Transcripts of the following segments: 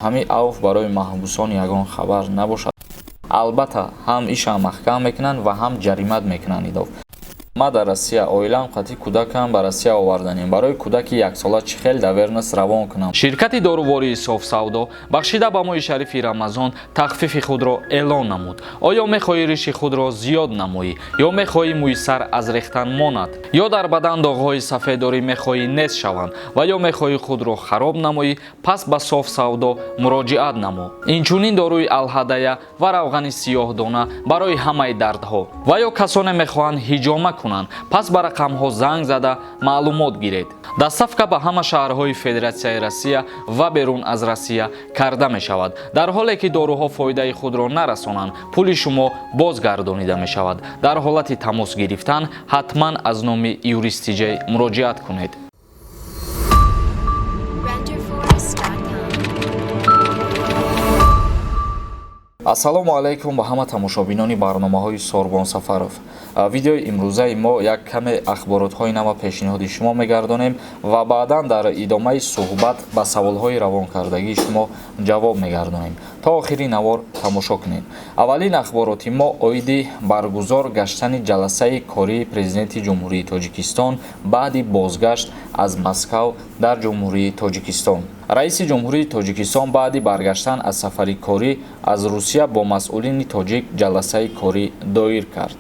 ҳамин авф барои маҳбусон ягон хабар набошад. албатта ҳам иша маҳкам мекунанд ва ҳам ҷаримат мекунанд. идов ма дар Россия оилам қатъи кӯдакам ба Россия оварданем. Барои кӯдаки яксола чӣ хел давернас равон кунам. Ширкати дорувории Софсавдо бахшида ба моҳи шарифи Рамазон тахфифи худро эълон намуд. оё мехоҳӣ риши худро зиёд намоӣ, ё мехоҳӣ мӯи сар аз рехтан монад, ё дар бадан доғҳои сафедорӣ мехоҳӣ нест шаванд ва ё мехоҳӣ худро хароб намоӣ, пас ба Софсавдо муроҷиат намо. Инчунин доруи алҳадая ва равғани сиёҳдона барои ҳамаи дардҳо. ва ё касоне мехоҳанд ҳиҷома кунанд, пас ба рақамҳо занг зада маълумот гиред. Доставка ба ҳама шаҳрҳои Федератсияи Россия ва берун аз Россия карда мешавад. дар ҳоле ки доруҳо фоидаи худро нарасонанд, пули шумо бозгардонида мешавад. дар ҳолати тамос гирифтан ҳатман аз номи юристиҷей муроҷиат кунед. ассалому алайкум ба ҳама тамошобинони барномаҳои Сорбон Сафаров. видеои имрӯзаи мо як каме ахборотҳои нава пешниҳоди шумо мегардонем ва баъдан дар идомаи суҳбат ба саволҳои равонкардагии шумо ҷавоб мегардонем. то охири навор тамошо кунед. аввалин ахбороти мо оиди баргузор гаштани ҷаласаи кории президенти ҷумҳурии Тоҷикистон баъди бозгашт аз Москав дар ҷумҳурии Тоҷикистон. раиси ҷумҳурии Тоҷикистон баъди баргаштан аз сафари корӣ аз Русия бо масъулини тоҷик ҷаласаи корӣ доир кард.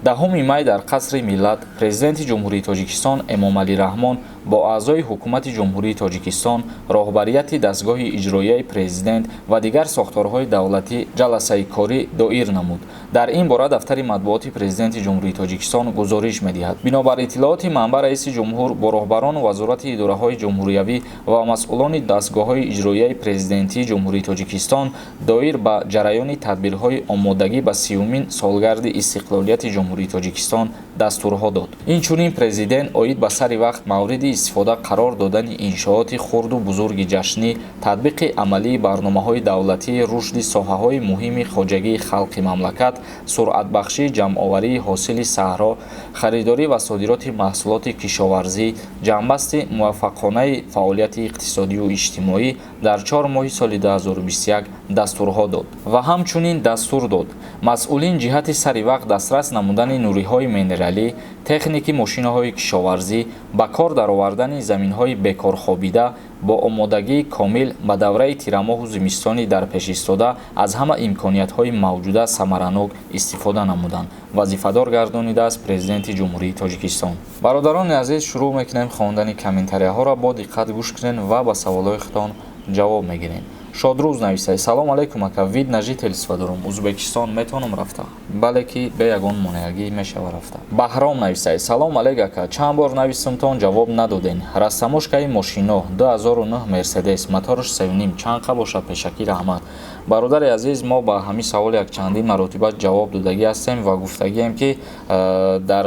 10 май дар қасри миллат президенти ҷумҳурии Тоҷикистон Эмомалӣ Раҳмон бо аъзои ҳукумати ҷумҳурии Тоҷикистон, роҳбарияти дастгоҳи иҷроияи президент ва дигар сохторҳои давлатӣ ҷаласаи корӣ доир намуд. дар ин бора дафтари матбуоти президенти ҷумҳурии Тоҷикистон гузориш медиҳад. бинобар иттилооти манба, раиси ҷумҳур бо роҳбарону вазорати идораҳои ҷумҳуриявӣ ва масъулони дастгоҳҳои иҷроияи президентии ҷумҳурии Тоҷикистон доир ба ҷараёни тадбирҳои омодагӣ ба 30-умин солгарди истиқлолияти ҷумҳурии Тоҷикистон дастурҳо дод. инчунин президент оид ба сари вақт мавриди истифода қарор додани иншооти хурду бузурги ҷашнӣ, татбиқи амалии барномаҳои давлатии рушди соҳаҳои муҳими хоҷагии халқи мамлакат, суръатбахшии ҷамъоварии ҳосили саҳро, харидорӣ ва содироти маҳсулоти кишоварзӣ, ҷамъбасти муваффақонаи фаъолияти иқтисодию иҷтимоӣ дар 4 моҳи соли 2021 дастурҳо дод ва ҳамчунин дастур дод масъулин ҷиҳати сари вақт дастрас намудани нуриҳои минералӣ, техники мошинаҳои кишоварзӣ, ба кор даровардани заминҳои бекорхобида бо омодагии комил ба давраи тирамоҳу зимистони дар пеш истода аз ҳама имкониятҳои мавҷуда самаранок истифода намуданд, вазифадор гардонидааст президенти ҷумҳурии Тоҷикистон. бародарони азиз, шурӯъ мекунем хондани комментарияҳоро. бо диққат гӯш кунед ва ба саволҳои худтон ҷавоб мегирем. Шодрӯз нависад: салом алайкум ака, вид на жителство дорам, Узбекистон метавонам рафта? бале ки бе ягон монеагӣ мешава рафта. Баҳром нависад: салом алайк ака, чанд бор нависамтон ҷавоб надоден. растамошкаи мошино 2009 Мерседес, моторш 3.5, чанд қа бошад? Пешакӣ раҳмат. бародари азиз, мо ба ҳамин савол як чандин маротиба ҷавоб додагӣ ҳастем ва гуфтагием ки дар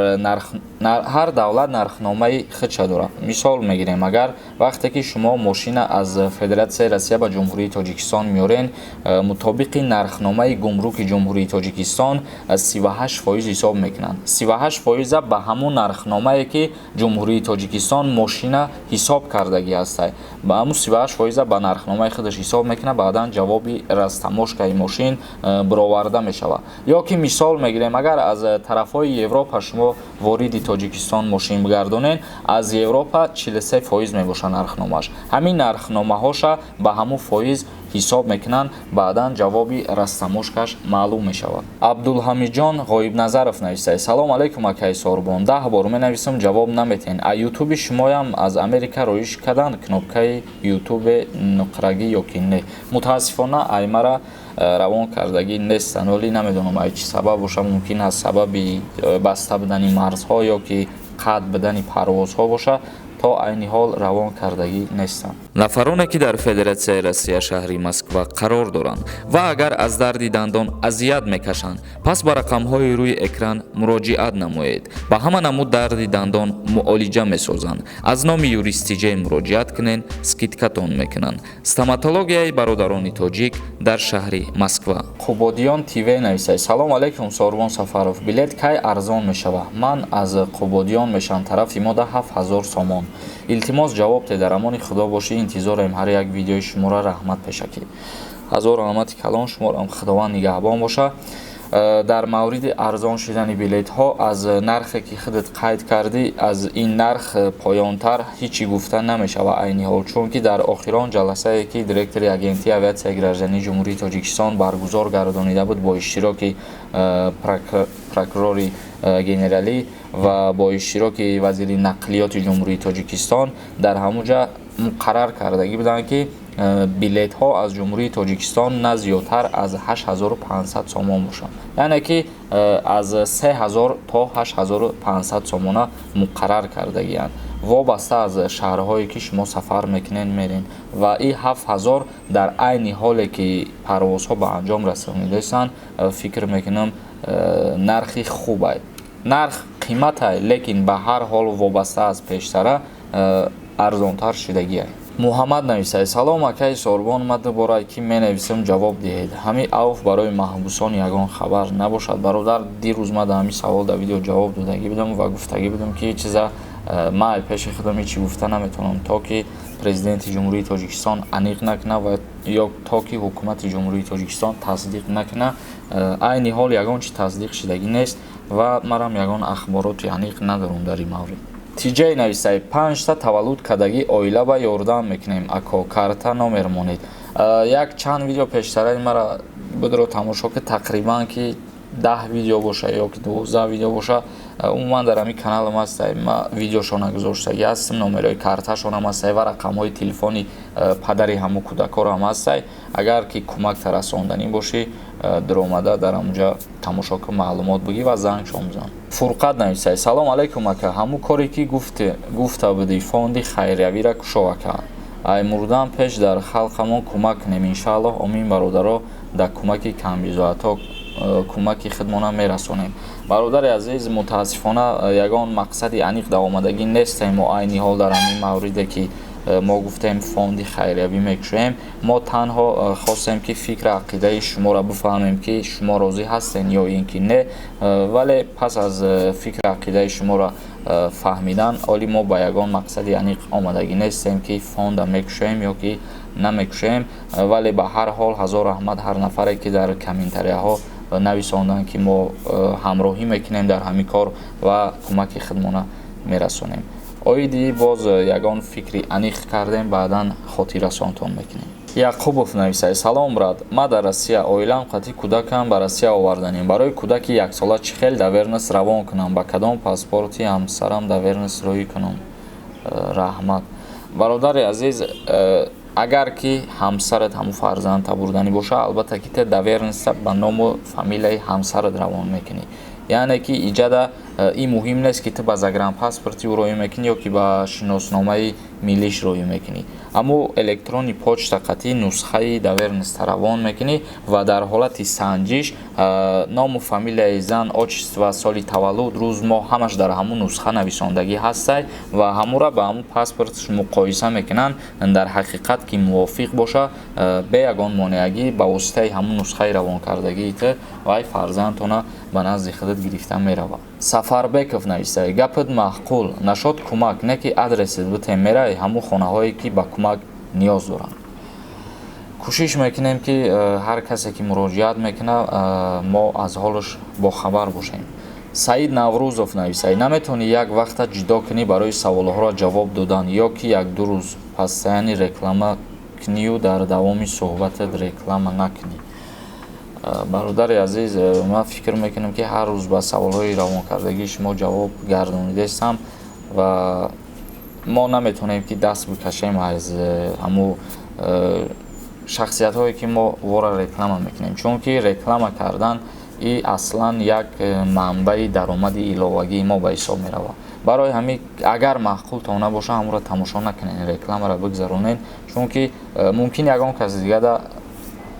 ҳар давлат нархномаи худша дорад. мисол мегирем, агар вақте ки шумо мошина аз Федератсияи Россия ба ҷумҳурии Тоҷикистон миёрен, мутобиқи нархномаи гумруки ҷумҳурии Тоҷикистон 38% ҳисоб мекунанд. 38% ба ҳамун нархномае ки ҷумҳурии Тоҷикистон мошина ҳисоб кардагӣ ҳаст. ба ҳамун 38% ба нархномаи худаш ҳисоб мекунад, баъдан ҷавоби растамошкаи мошин бароварда мешавад. ё ки мисол мегирем, агар аз тарафҳои Европа шумо вориди Тоҷикистон мошин бигардонен, аз Европа 43% мебошад нархномааш. ҳамин нархномаҳоша ба ҳамун фоиз ҳисоб мекунанд, баъдан ҷавоби растамошкаш маълум мешавад. Абдулҳамидҷон Ғоибназаров нависад: салом алайкум акаи Сорбон, 10 бор менависам, ҷавоб наметен. а ютуби шумоям аз Америка роиш кардан кнопкаи ютубе нуқрагӣ ё ки не? мутаассифона ай мара равон кардагӣ нестанд, вале намедонам ай чӣ сабаб боша. мумкин аст сабаби баста будани марзҳо ё ки қатъ будани парвозҳо боша. то айни ҳол равон кардагӣ нестанд. нафароне ки дар Федератсияи Россия шаҳри Москва Москва қарор доранд ва агар аз дарди дандон азият мекашанд, пас ба рақамҳои рӯи экран муроҷиат намоед. Ба ҳама намуд дарди дандон муолиҷа месозанд. Аз номи юристиҷаи муроҷиат кунед, скидкатон мекунанд. Стоматологияи бародарони тоҷик дар шаҳри Москва. Қубодиён ТВ нависад. Салом алейкум Сорбон Сафаров. Билет кай арзон мешавад? Ман аз Қубодиён мешам, тарафи мо да 7000 сомон. Илтимос ҷавоб тедарамони худо бошӣ, интизорем ҳар як видеои шуморо раҳмат пешакӣ. ҳазор раҳмати калон шуморам, худованд нигаҳбон боша. дар мавриди арзон шудани билетҳо аз нархе ки худат қайд кардӣ, аз ин нарх поёнтар ҳичи гуфта намешавад айни ҳол, чунки дар охирон ҷаласае ки директори агентии авиатсияи граждании ҷумҳурии Тоҷикистон баргузор гардонида буд бо иштироки прокурори генералӣ ва бо иштироки вазири нақлиёти ҷумҳурии Тоҷикистон дар ҳамуҷа муқаррар кардагӣ буданд ки билетҳо аз ҷумҳурии Тоҷикистон на зиёдтар аз 8500 сомон бошанд. яъне ки аз 3000 то 8500 сомона муқаррар кардагиянд, вобаста аз шаҳрҳое ки шумо сафар мекунед мерин. ва ин 7000 дар айни ҳоле ки парвозҳо ба анҷом расонидааст, фикр мекунам нархи хуб аст. нарх қимат аст, лекин ба ҳар ҳол вобаста аз пештара арзонтар шудагӣ аст. Муҳаммад нависад. Салом акаи Сорбон, ма дубора ки менависам ҷавоб диҳед. Ҳамин авф барои маҳбусон ягон хабар набошад. Бародар, дирӯз ма да ҳамин савол да видео ҷавоб додагӣ будам ва гуфтагӣ будам ки чиза ма пеши худам ҳичи гуфта наметавонам, то ки президенти ҷумҳурии Тоҷикистон аниқ накуна ва ё то ки ҳукумати ҷумҳурии Тоҷикистон тасдиқ накуна. айни ҳол ягон чи тасдиқ шудагӣ нест ва марам ягон ахбороти аниқ надорам дар ин маврид. Тиҷаи нависад. 5 та таваллуд кардагӣ оила ба ёрдам мекунем, ако карта номер монед. Як чанд видео пештараи мара будро тамошо ки тақрибан ки 10 видео боша ё ки 12 видео боша, умуман дар ҳамин каналам ҳастай, ма видеошо нагузоштагӣ ҳастам, номерои карташонам ҳастай ва рақамҳои телефони падари ҳамун кӯдакорам ҳастай. агар ки кӯмак расонданӣ бошӣ, дуромада дар ҳамунҷа тамошо кун, маълумот бигӣ ва зангшон бизан. Фурқат нависад. Салом алейкум ака, ҳамун коре ки гуфта будӣ фонди хайриявиро кушо ака. ай мурдан пеш дар халқамон кӯмак кунем, иншааллоҳ. Омин бародаро, дар кӯмаки камбизоатҳо кӯмаки худмона мерасонем. бародари азиз, мутаассифона ягон мақсади аниқ дар омадагӣ нестем. мо айни ҳол дар ҳамин мавриде ки мо гуфтем фонди хайриявӣ мекушоем, мо танҳо хостем ки фикра ақидаи шуморо бифаҳмем ки шумо розӣ ҳастен ё ин ки не. вале пас аз фикра ақидаи шуморо фаҳмидан, оли мо ба ягон мақсади аниқ омадагӣ нестем ки фонда мекушоем ё ки намекушоем. вале ба ҳар ҳол ҳазор раҳмат ҳар нафаре ки дар комментарияҳо нависонданд ки мо ҳамроҳӣ мекунем дар ҳамин кор ва кӯмаки худмона мерасонем. оиди боз ягон фикри аниқ кардем, баъдан хотиррасонтон мекунем. Яқубов нависад. Салом брат, ма дар Россия, оилам қатъи кӯдакам ба Россия оварданем. Барои кӯдаки яксола чӣ хел давернес равон кунам? Ба кадом паспорти ҳамсарам давернес рӯӣ кунам? раҳмат. бародари азиз, агар ки ҳамсарат ҳамун фарзанда бурданӣ боша, албатта ки те давернеса ба ному фамилияи ҳамсарат равон мекунӣ. яъне ки иҷада ин муҳим нест ки ту ба загранпаспорти ӯ роҳӣ мекунӣ ё ки ба шиносномаи миллиш роҳӣ мекунӣ. аммо электрони почта қатъи нусхаи давернеста равон мекунӣ ва дар ҳолати санҷиш ному фамилияи зан, отчество, соли таваллуд, рӯз, моҳ ҳамаш дар ҳамун нусха нависондагӣ ҳастай ва ҳамура ба ҳамун паспортш муқоиса мекунанд. дар ҳақиқат ки мувофиқ боша, бе ягон монеагӣ ба воситаи ҳамун нусхаи равонкардагии ту вай фарзандтона ба назди худат гирифта меравад. Сафарбеков нависад. Гапат маъқул, нашод кӯмак, не ки адресит битем мераи ҳамун хонаҳое ки ба кӯмак ниёз доранд. кӯшиш мекунем ки ҳар касе ки муроҷиат мекуна, мо аз ҳолаш бохабар бошем. Саид Наврӯзов нависад. Наметавонӣ як вақта ҷудо кунӣ барои саволҳоро ҷавоб додан ё ки як-ду рӯз постоянно реклама кунию дар давоми суҳбатат реклама накунӣ? бародари азиз, ман фикр мекунам ки ҳар рӯз ба саволҳои равонкардагии шумо ҷавоб гардонидастам ва мо наметавонем ки даст бикашем аз ҳамун шахсиятҳое ки мо вора реклама мекунем, чунки реклама кардан и аслан як манбаи даромади иловагии мо ба ҳисоб меравад. барои ҳамин агар маъқултон набоша, ҳамуро тамошо накунед, рекламаро бигзаронед, чунки мумкин ягон каси дигада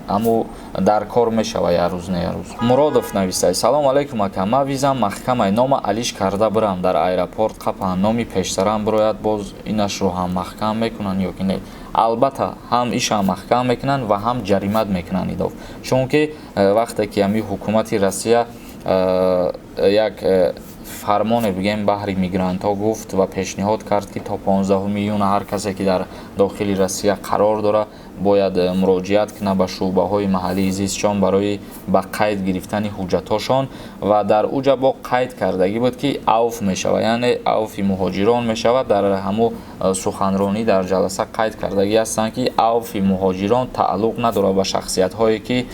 аму дар кор мешава як рӯз не як рӯз. Муродов навистай: салому алайкум ака, ман визам маҳкамаи нома алиш карда бирам дар аэропорт қапан, номи пештарам бирояд, боз инашро ҳам маҳкам мекунанд ё ки не? Албатта ҳам ишам маҳкам мекунанд ва ҳам ҷаримат мекунанд идов, чунки вақте ки ҳами ҳукумати Россия як фармоне бигем баҳри мигрантҳо гуфт ва пешниҳод кард ки то 15 июн ҳар касе ки дар дохили Россия қарор дорад бояд муроҷиат кунад ба шуъбаҳои маҳаллии зистшон барои ба қайд гирифтани ҳуҷҷатҳошон ва дар уҷа бо қайд кардагӣ буд ки авф мешавад, яъне авфи муҳоҷирон мешавад. Дар ҳамун суханронӣ дар ҷаласа қайд кардагӣ ҳастанд ки авфи муҳоҷирон тааллуқ надорад ба шахсиятҳое ки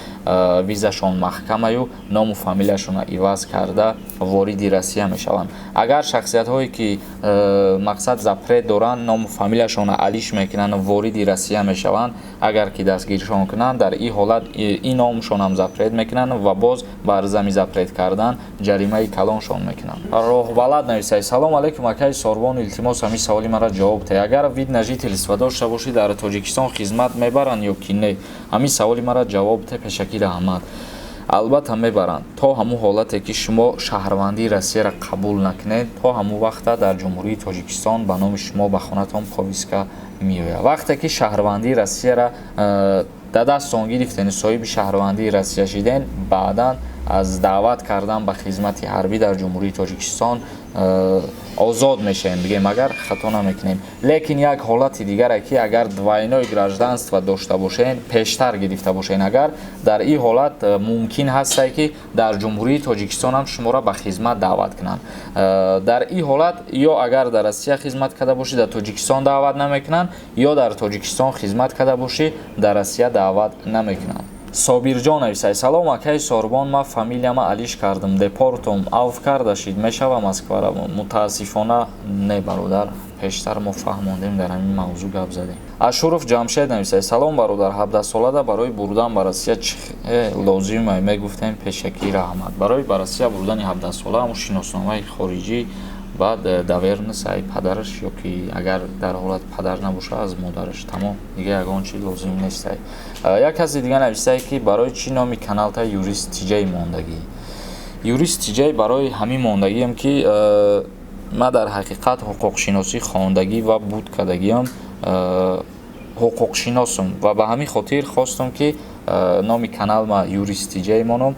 визашон маҳкамаю ному фамилияшона иваз карда вориди Россия мешаванд. Агар шахсиятҳое ки мақсад запрет доранд, ному фамилияшона алиш мекунанд, вориди Россия мешаванд, агар ки дастгиршон кунанд, дар ин ҳолат ин номшонам запрет мекунанд ва боз бар зами запрет кардан ҷаримаи калоншон мекунанд. Роҳбалад нависай: салому алайкум акаи Сорбон, илтимос ҳами саволи маро ҷавоб дед. Агар вид на жительство дошта бошӣ, дар Тоҷикистон хизмат мебаранд ё ки не? Ҳами саволи маро ҷавоб дед. Пешакӣ раҳмат. Албатта мебаранд. То ҳамун ҳолате ки шумо шаҳрвандии Россияро қабул накунед, то ҳамун вақта дар Ҷумҳурии Тоҷикистон ба номи шумо ба хонатон повестка меояд. Вақте ки шаҳрвандии Россияро да дастон гирифтен, соҳиби шаҳрвандии Россия шиден, баъдан аз даъват кардан ба хизмати ҳарбӣ дар Ҷумҳурии Тоҷикистон озод мешавем, бигем агар хато намекунем. Лекин як ҳолати дигаре ки агар двойное гражданство дошта бошен, пештар гирифта бошен, агар дар ин ҳолат мумкин ҳастай ки дар Ҷумҳурии Тоҷикистон ҳам шуморо ба хизмат даъват кунанд. Дар ин ҳолат ё агар дар Россия хизмат карда бошӣ, дар Тоҷикистон даъват намекунанд, ё дар Тоҷикистон хизмат карда бошӣ, дар Россия даъват намекунанд. Собирҷон нависай: салом акаи Сорбон, ман фамилияма алиш кардам, депортом авф карда шид, мешава Москвара? Мутаассифона не бародар, пештар мо фаҳмондем, дар ҳамин мавзӯъ гап задем. Ашуров Ҷамшед нависай: салом бародар, 17 солада барои бурдан ба Россия чӣ лозим ай? Мегуфтем пешакӣ раҳмат. Барои ба Россия бурдани 17 сола ҳамун шиносномаи хориҷӣ, баъд давернис ай падараш, ё ки агар дар ҳолат падар набоша аз модараш, тамом, дига ягон чиз лозим нестай. Як каси дига навистай ки барои чӣ номи каналта юрист тиҷаи мондагӣ? Юрист тиҷаи барои ҳамин мондагиам ки ман дар ҳақиқат ҳуқуқшиносӣ хондагӣ ва буд кардагиам, ҳуқуқшиносам ва ба ҳамин хотир хостам ки номи каналма юрист тиҷаи монам,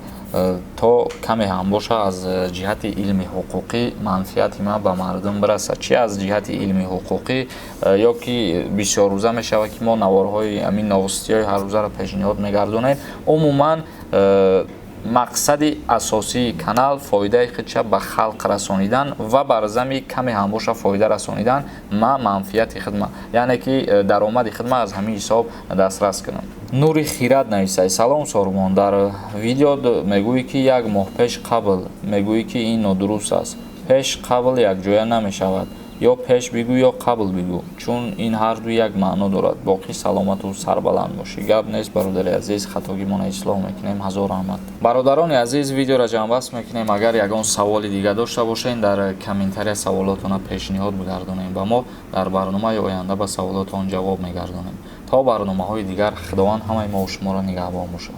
то каме ҳам боша аз ҷиҳати илми ҳуқуқӣ манфиати ман ба мардум бирасад. Чӣ аз ҷиҳати илми ҳуқуқӣ, ё ки бисёррӯза мешавад ки мо наворҳои ҳамин новостиҳои ҳаррӯзаро пешниҳод мегардонем. Умуман мақсади асосии канал фоидаи худша ба халқ расонидан ва бар зами каме ҳам боша фоида расонидан, ма манфиати хидма, яъне ки даромади хидма аз ҳамин ҳисоб дастрас кунам. Нури Хират нависай: салом Сорбон, дар видео мегӯӣ ки як моҳ пеш қабл, мегӯӣ ки ин нодуруст аст. Пеш қабл якҷоя намешавад, ё пеш бигӯ ё қабл бигӯ, чун ин ҳарду як маъно дорад. Боқӣ саломату сарбаланд бошӣ. Гап нест бародари азиз, хатогимона ислоҳ мекунем. Ҳазор раҳмат. Бародарони азиз, видеоро ҷамъбаст мекунем. Агар ягон саволи дига дошта бошен, дар комментария саволотона пешниҳод бигардонем ва мо дар барномаи оянда ба саволотон ҷавоб мегардонем. То барномаҳои дигар, худованд ҳамаи мо ва шуморо нигаҳбон бошад.